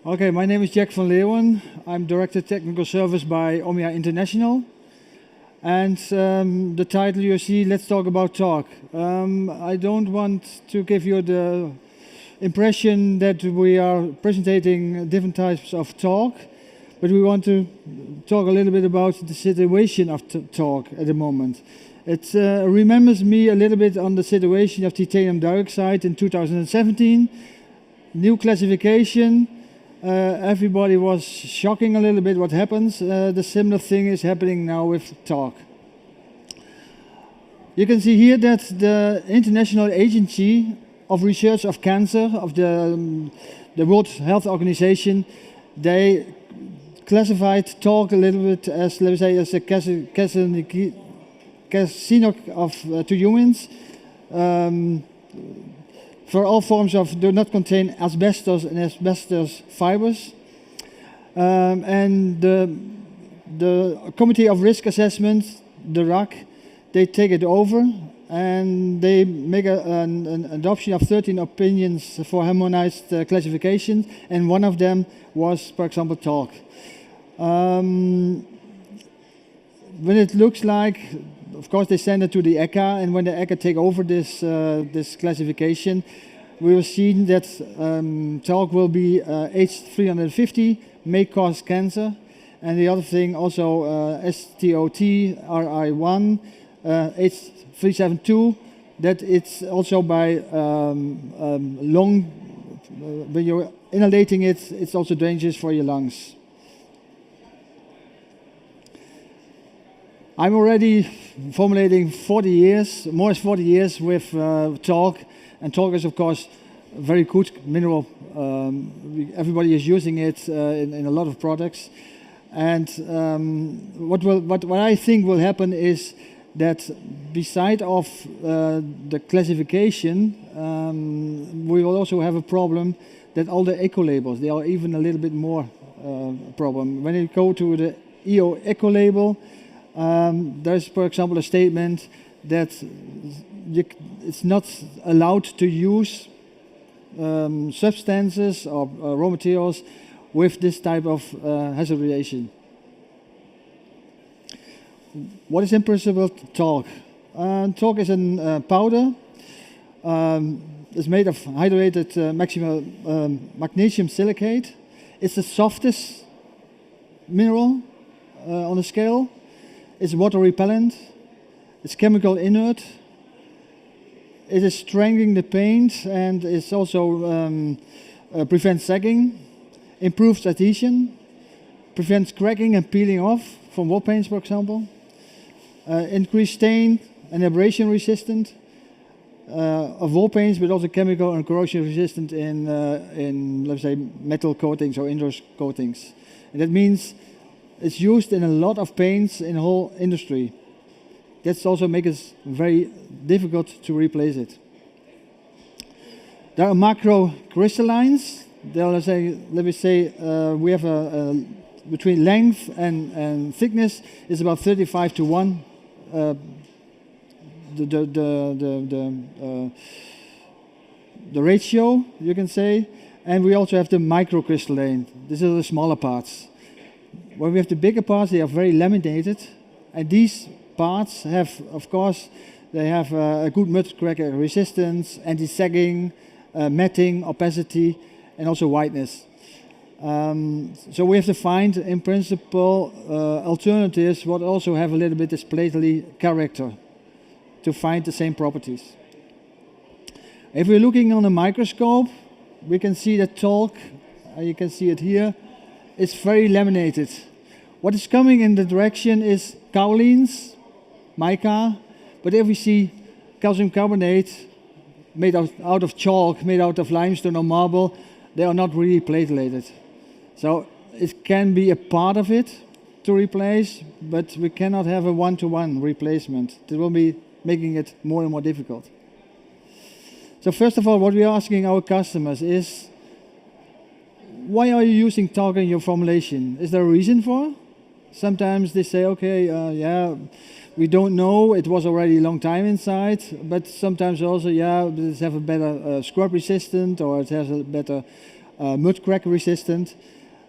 Okay, my name is Jack van Leeuwen. I'm Director Technical Service by Omya International. And the title you see, let's talk about talc. I don't want to give you the impression that we are presenting different types of talc, but we want to talk a little bit about the situation of talc at the moment. It remembers me a little bit on the situation of titanium dioxide in 2017. New classification. Everybody was shocking a little bit what happens. The similar thing is happening now with talc. You can see here that the International Agency of Research of Cancer of the World Health Organization, they classified talc a little bit as, let's say, as a carcinogen to humans. For all forms of do not contain asbestos and asbestos fibers. And the Committee of Risk Assessment, the RAC, they take it over and they make an adoption of 13 opinions for harmonized classification, and one of them was, for example, talc. When it looks like, of course, they send it to the ECHA, and when the ECHA take over this classification, we will see that talc will be H350, may cause cancer, and the other thing also STOT-RI1, H372, that it's also by when you're inhalating it, it's also dangerous for your lungs. I'm already formulating 40 years, more than 40 years with talc, and talc is of course a very good mineral. Everybody is using it in a lot of products, and what I think will happen is that beside of the classification, we will also have a problem that all the eco labels, they are even a little bit more problem. When you go to the EO eco label, there's, for example, a statement that it's not allowed to use substances or raw materials with this type of hazard radiation. What is in principle talc? Talc is a powder. It's made of hydrated magnesium silicate. It's the softest mineral on the scale. It's water repellent, it's chemical inert, it is strengthening the paint, and it also prevents sagging, improves adhesion, prevents cracking and peeling off from wall paints, for example, increased stain and abrasion resistant of wall paints, but also chemical and corrosion resistant in let's say metal coatings or indoor coatings. And that means it's used in a lot of paints in the whole industry. That's also makes it very difficult to replace it. There are macrocrystallines. Let me say, we have between length and thickness is about 35 to 1. The ratio, you can say. And we also have the microcrystalline. These are the smaller parts. When we have the bigger parts, they are very laminated, and these parts have, of course, they have a good mud cracker resistance, anti-sagging, matting, opacity, and also whiteness. So we have to find, in principle, alternatives what also have a little bit this plately character to find the same properties. If we're looking on a microscope, we can see that talc, you can see it here, it's very laminated. What is coming in the direction is kaolins, mica, but if we see calcium carbonate made out of chalk, made out of limestone or marble, they are not really platellated. So it can be a part of it to replace, but we cannot have a one-to-one replacement. It will be making it more and more difficult. So first of all, what we are asking our customers is, why are you using talc in your formulation? Is there a reason for? Sometimes they say, okay, yeah, we don't know, it was already a long time inside, but sometimes also, yeah, it has a better scrub resistant, or it has a better mud crack resistant.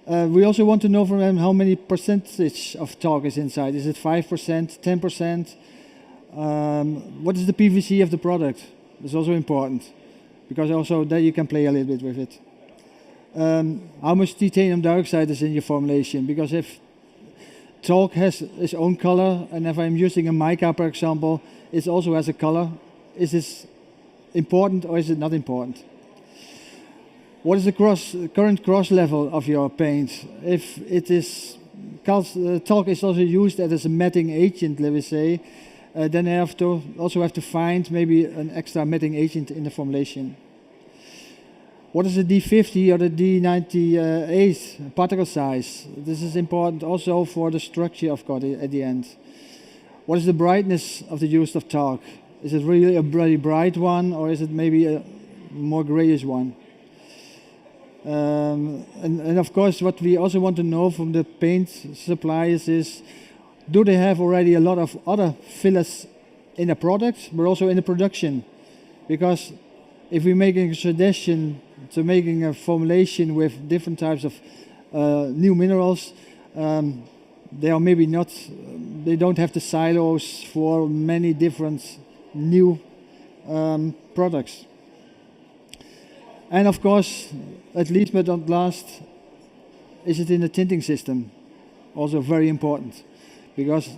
We also want to know from them how many percentage of talc is inside. Is it 5%, 10%? What is the PVC of the product? It's also important, because also there you can play a little bit with it. How much titanium dioxide is in your formulation? Because if talc has its own color, and if I'm using a mica, for example, it also has a color. Is this important or is it not important? What is the current cross level of your paint? If it is, talc is also used as a matting agent, let me say, then I also have to find maybe an extra matting agent in the formulation. What is the D50 or the D98 particle size? This is important also for the structure of course at the end. What is the brightness of the use of talc? Is it really a very bright one, or is it maybe a more grayish one? And of course, what we also want to know from the paint suppliers is, do they have already a lot of other fillers in the product, but also in the production? Because if we're making a suggestion to making a formulation with different types of new minerals, they are maybe not, they don't have the silos for many different new products. And of course, at least but not last, is it in the tinting system? Also very important, because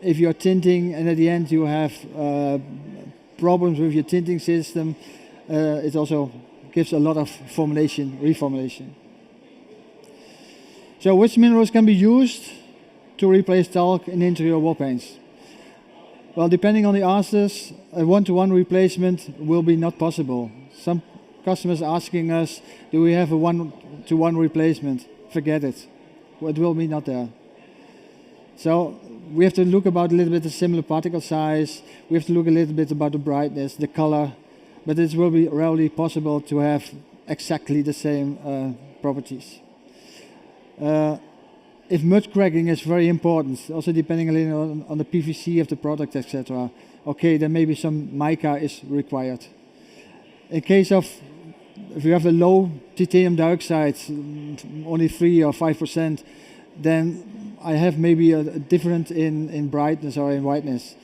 if you're tinting and at the end you have problems with your tinting system, it also gives a lot of reformulation. So which minerals can be used to replace talc in interior wall paints? Well, depending on the answers, a one-to-one replacement will be not possible. Some customers asking us, do we have a one-to-one replacement? Forget it. It will be not there. So we have to look about a little bit the similar particle size. We have to look a little bit about the brightness, the color, but it will be rarely possible to have exactly the same properties. If mud cracking is very important, also depending a little on the PVC of the product, etc., okay, then maybe some mica is required. In case of, if you have a low titanium dioxide, only 3 or 5%, then I have maybe a difference in brightness or in whiteness.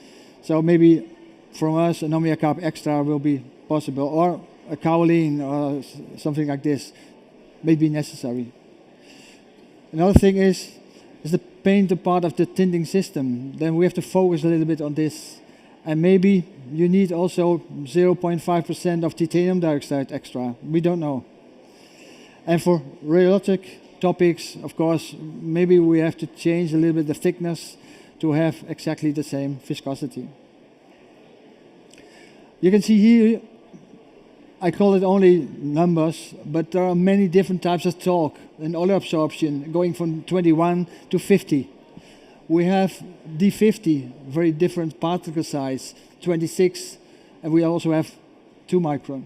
So maybe from us, an Omya Carb Extra will be possible, or a kaolin or something like this may be necessary. Another thing is the paint a part of the tinting system? Then we have to focus a little bit on this. And maybe you need also 0.5% of titanium dioxide extra. We don't know. And for rheologic topics, of course, maybe we have to change a little bit the thickness to have exactly the same viscosity. You can see here, I call it only numbers, but there are many different types of talc and oil absorption, going from 21 to 50. We have D50, very different particle size, 26, and we also have 2 micron.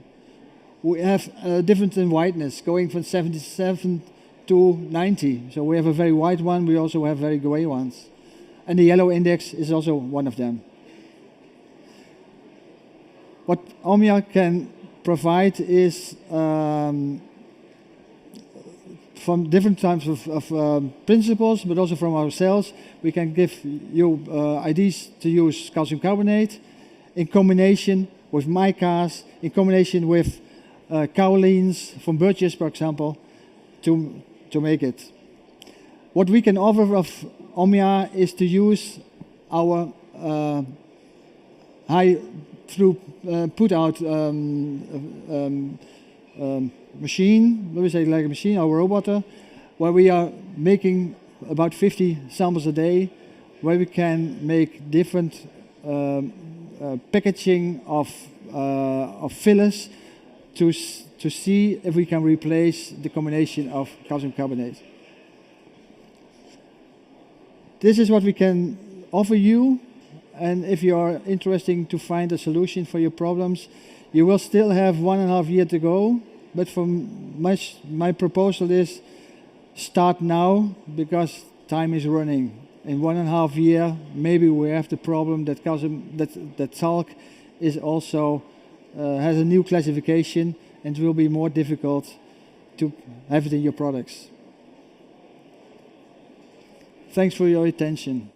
We have a difference in whiteness, going from 77 to 90. So we have a very white one, we also have very gray ones. And the yellow index is also one of them. What Omya can provide is from different types of principles, but also from ourselves, we can give you ideas to use calcium carbonate in combination with micas, in combination with kaolins from birches, for example, to make it. What we can offer of Omya is to use our high throughput out machine, let me say like a machine, our roboter, where we are making about 50 samples a day, where we can make different packaging of fillers to see if we can replace the combination of calcium carbonate. This is what we can offer you, and if you are interested to find a solution for your problems, you will still have 1.5 years to go. But from my proposal is start now, because time is running. In 1.5 years, maybe we have the problem that talc is also has a new classification, and it will be more difficult to have it in your products. Thanks for your attention.